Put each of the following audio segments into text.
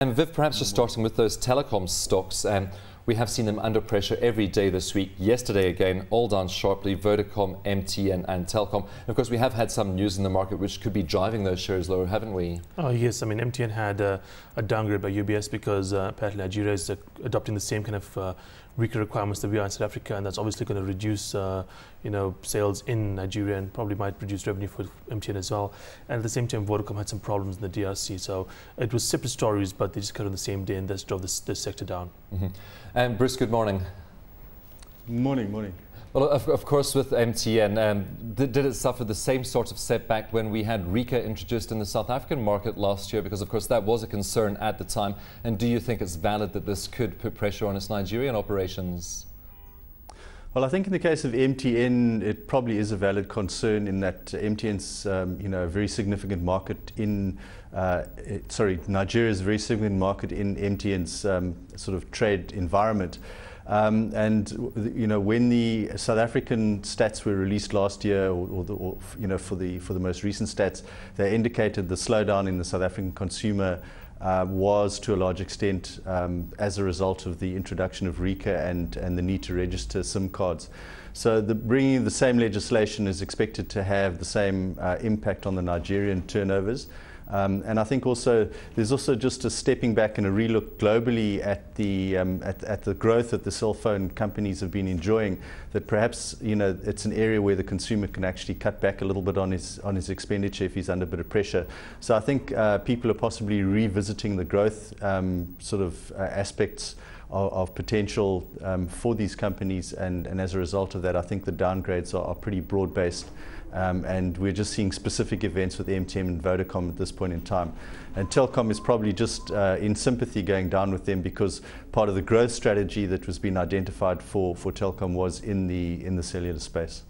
And Viv, perhaps just starting with those telecom stocks, we have seen them under pressure every day this week. Yesterday again, all down sharply, Vodacom, MTN and Telkom. And of course, we have had some news in the market which could be driving those shares lower, haven't we? Oh yes, I mean MTN had a downgrade by UBS because apparently Nigeria is adopting the same kind of weaker requirements that we are in South Africa, and that's obviously going to reduce sales in Nigeria and probably might reduce revenue for MTN as well. And at the same time, Vodacom had some problems in the DRC, so it was separate stories, but they just cut on the same day, and that's drove this sector down. And Bruce, good morning. Morning. Well, of course, with MTN, did it suffer the same sort of setback when we had Rika introduced in the South African market last year? Because, of course, that was a concern at the time. And do you think it's valid that this could put pressure on its Nigerian operations? Well, I think in the case of MTN, it probably is a valid concern in that MTN's, a very significant market in, Nigeria is a very significant market in MTN's sort of trade environment. When the South African stats were released last year, for the most recent stats, they indicated the slowdown in the South African consumer was to a large extent as a result of the introduction of Rika and the need to register SIM cards. So bringing the same legislation is expected to have the same impact on the Nigerian turnovers. And I think also there's also just a stepping back and a relook globally at the growth that the cell phone companies have been enjoying, that perhaps it's an area where the consumer can actually cut back a little bit on his expenditure if he's under a bit of pressure. So I think people are possibly revisiting the growth aspects of potential for these companies, and as a result of that, I think the downgrades are pretty broad-based. And we're just seeing specific events with MTN and Vodacom at this point in time. And Telkom is probably just in sympathy going down with them, because part of the growth strategy that was being identified for Telkom was in the cellular space.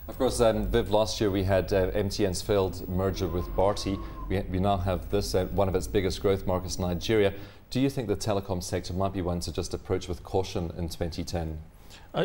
Of course, Viv, last year we had MTN's failed merger with Bharti. We now have this, one of its biggest growth markets, Nigeria. Do you think the telecom sector might be one to just approach with caution in 2010?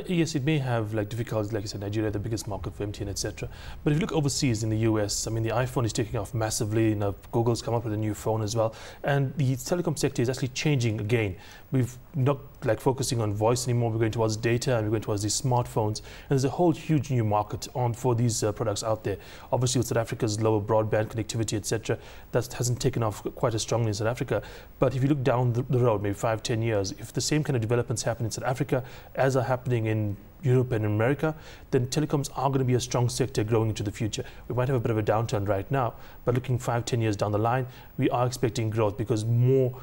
Yes, it may have difficulties, like I said, Nigeria, the biggest market for MTN, etc. But if you look overseas in the US, I mean, the iPhone is taking off massively. Google's come up with a new phone as well, and the telecom sector is actually changing again. We've not focusing on voice anymore. We're going towards data, and we're going towards these smartphones. And there's a whole huge new market for these products out there. Obviously, with South Africa's lower broadband connectivity, etc., that hasn't taken off quite as strongly in South Africa. But if you look down the road, maybe 5-10 years, if the same kind of developments happen in South Africa as are happening in Europe and in America, then telecoms are going to be a strong sector growing into the future. We might have a bit of a downturn right now, but looking 5-10 years down the line, we are expecting growth, because more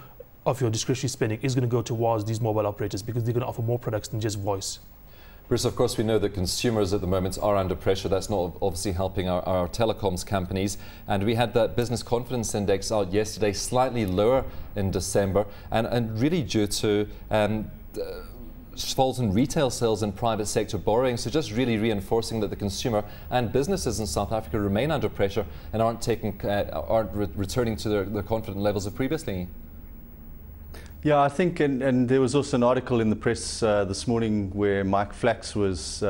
of your discretionary spending is going to go towards these mobile operators, because they're going to offer more products than just voice. Bruce, of course, we know that consumers at the moment are under pressure. That's not obviously helping our telecoms companies. And we had that business confidence index out yesterday, slightly lower in December, and really due to falls in retail sales and private sector borrowing. So just really reinforcing that the consumer and businesses in South Africa remain under pressure and aren't returning to their confident levels of previously. Yeah, I think, and there was also an article in the press this morning where Mike Flax was,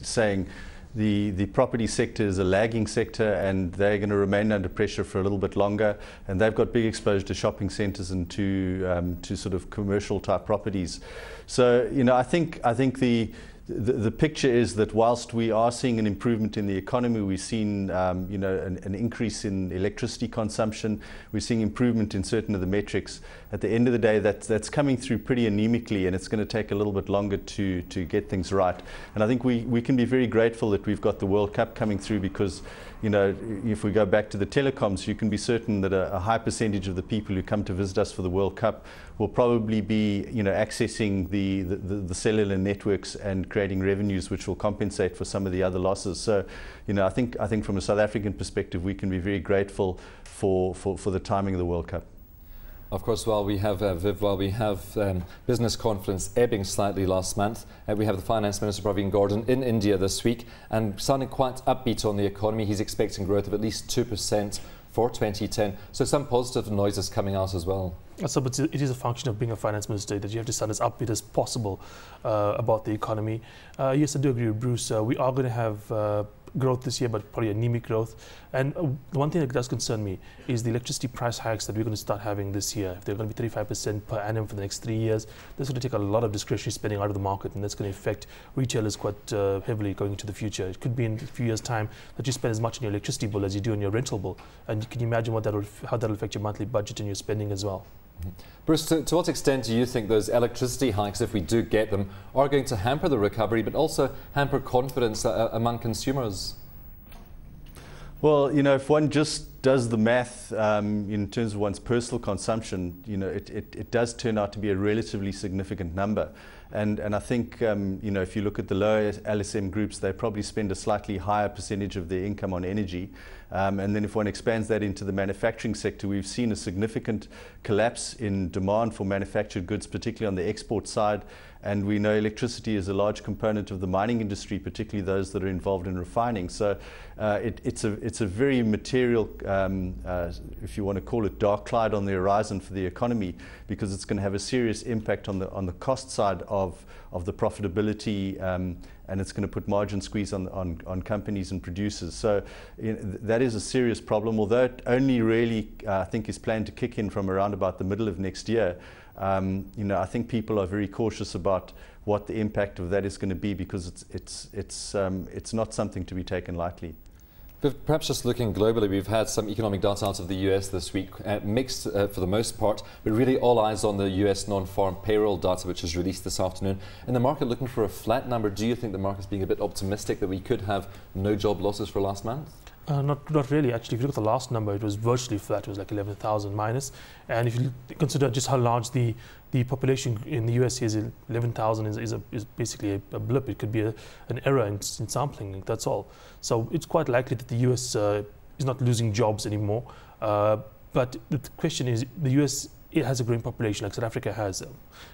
saying the property sector is a lagging sector and they're going to remain under pressure for a little bit longer. And they've got big exposure to shopping centres and to sort of commercial type properties. So, I think the picture is that whilst we are seeing an improvement in the economy, we've seen an increase in electricity consumption, we're seeing improvement in certain of the metrics. At the end of the day, that's coming through pretty anemically, and it's going to take a little bit longer to get things right. And I think we can be very grateful that we've got the World Cup coming through, because if we go back to the telecoms, you can be certain that a high percentage of the people who come to visit us for the World Cup will probably be accessing the cellular networks and creating revenues which will compensate for some of the other losses. So I think from a South African perspective, we can be very grateful for the timing of the World Cup. Of course, while we have, Viv, business confidence ebbing slightly last month, we have the Finance Minister, Pravin Gordhan, in India this week and sounding quite upbeat on the economy. He's expecting growth of at least 2% for 2010. So some positive noises coming out as well. So, but it is a function of being a finance minister that you have to sound as upbeat as possible about the economy. Yes, I do agree with Bruce. We are going to have growth this year, but probably anemic growth. And the one thing that does concern me is the electricity price hikes that we're going to start having this year. If they're going to be 35% per annum for the next 3 years, that's going to take a lot of discretionary spending out of the market, and that's going to affect retailers quite heavily going into the future. It could be in a few years' time that you spend as much on your electricity bill as you do on your rental bill. And can you imagine how that'll affect your monthly budget and your spending as well? Bruce, to what extent do you think those electricity hikes, if we do get them, are going to hamper the recovery, but also hamper confidence among consumers? Well, if one just does the math in terms of one's personal consumption, it does turn out to be a relatively significant number. And I think, if you look at the lower LSM groups, they probably spend a slightly higher percentage of their income on energy. And then if one expands that into the manufacturing sector, we've seen a significant collapse in demand for manufactured goods, particularly on the export side. And we know electricity is a large component of the mining industry, particularly those that are involved in refining. So it's a very material, if you want to call it, dark cloud on the horizon for the economy, because it's going to have a serious impact on the cost side of the profitability, and it's going to put margin squeeze on companies and producers. So that is a serious problem, although it only really, I think, is planned to kick in from around about the middle of next year. I think people are very cautious about what the impact of that is going to be, because it's not something to be taken lightly. But perhaps just looking globally, we've had some economic data out of the US this week, mixed for the most part, but really all eyes on the US non-farm payroll data, which was released this afternoon. And the market looking for a flat number. Do you think the market's being a bit optimistic that we could have no job losses for last month? Not really, actually. If you look at the last number, it was virtually flat. It was like 11,000 minus. And if you consider just how large the population in the US is, 11,000 is basically a blip. It could be an error in sampling, that's all. So it's quite likely that the US is not losing jobs anymore. But the question is, the US, it has a growing population, like South Africa has.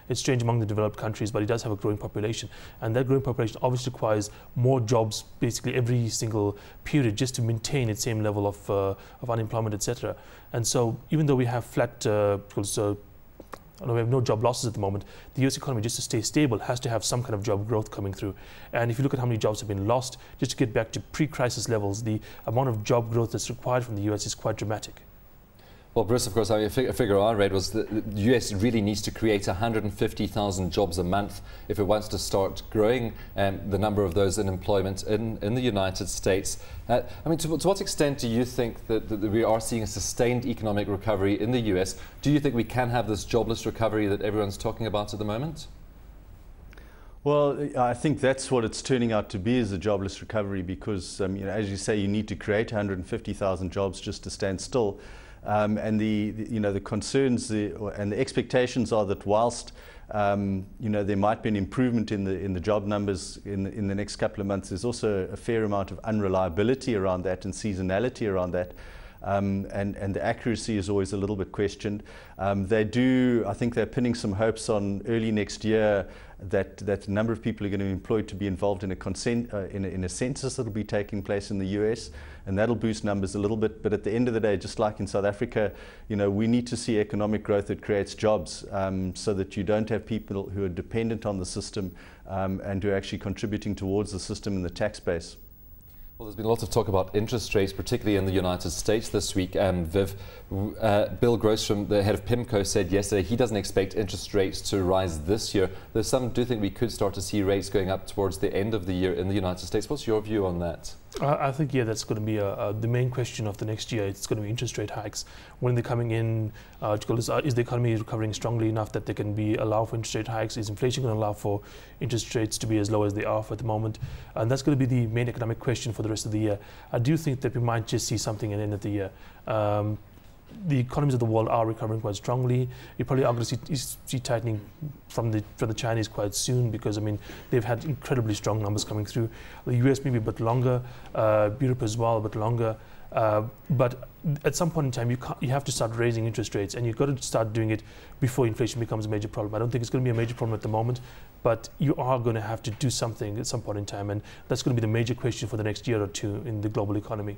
It's strange among the developed countries, but it does have a growing population. And that growing population obviously requires more jobs basically every single period just to maintain its same level of unemployment, etc. And so even though we have flat, we have no job losses at the moment, the US economy, just to stay stable, has to have some kind of job growth coming through. And if you look at how many jobs have been lost, just to get back to pre-crisis levels, the amount of job growth that's required from the US is quite dramatic. Well, Bruce, of course, a figure I read was that the US really needs to create 150,000 jobs a month if it wants to start growing the number of those in employment in the United States. To what extent do you think that we are seeing a sustained economic recovery in the US? Do you think we can have this jobless recovery that everyone's talking about at the moment? Well, I think that's what it's turning out to be, is a jobless recovery, because, as you say, you need to create 150,000 jobs just to stand still. And the concerns and the expectations are that whilst there might be an improvement in the job numbers in the next couple of months, there's also a fair amount of unreliability around that and seasonality around that. And the accuracy is always a little bit questioned. I think they're pinning some hopes on early next year that a number of people are going to be employed to be involved in a census that will be taking place in the US, and that'll boost numbers a little bit. But at the end of the day, just like in South Africa, we need to see economic growth that creates jobs, so that you don't have people who are dependent on the system and who are actually contributing towards the system and the tax base. Well, there's been lots of talk about interest rates, particularly in the United States this week. Viv, Bill Grossstrom, the head of PIMCO, said yesterday he doesn't expect interest rates to rise this year. Though some do think we could start to see rates going up towards the end of the year in the United States. What's your view on that? I think, that's going to be the main question of the next year. It's going to be interest rate hikes. When they're coming in, is the economy recovering strongly enough that they can allow for interest rate hikes? Is inflation going to allow for interest rates to be as low as they are at the moment? And that's going to be the main economic question for the rest of the year. I do think that we might just see something at the end of the year. The economies of the world are recovering quite strongly. You probably are going to see tightening from the Chinese quite soon, because they've had incredibly strong numbers coming through. The US maybe a bit longer, Europe as well a bit longer. But at some point in time, you have to start raising interest rates, and you've got to start doing it before inflation becomes a major problem. I don't think it's going to be a major problem at the moment, but you are going to have to do something at some point in time, and that's going to be the major question for the next year or two in the global economy.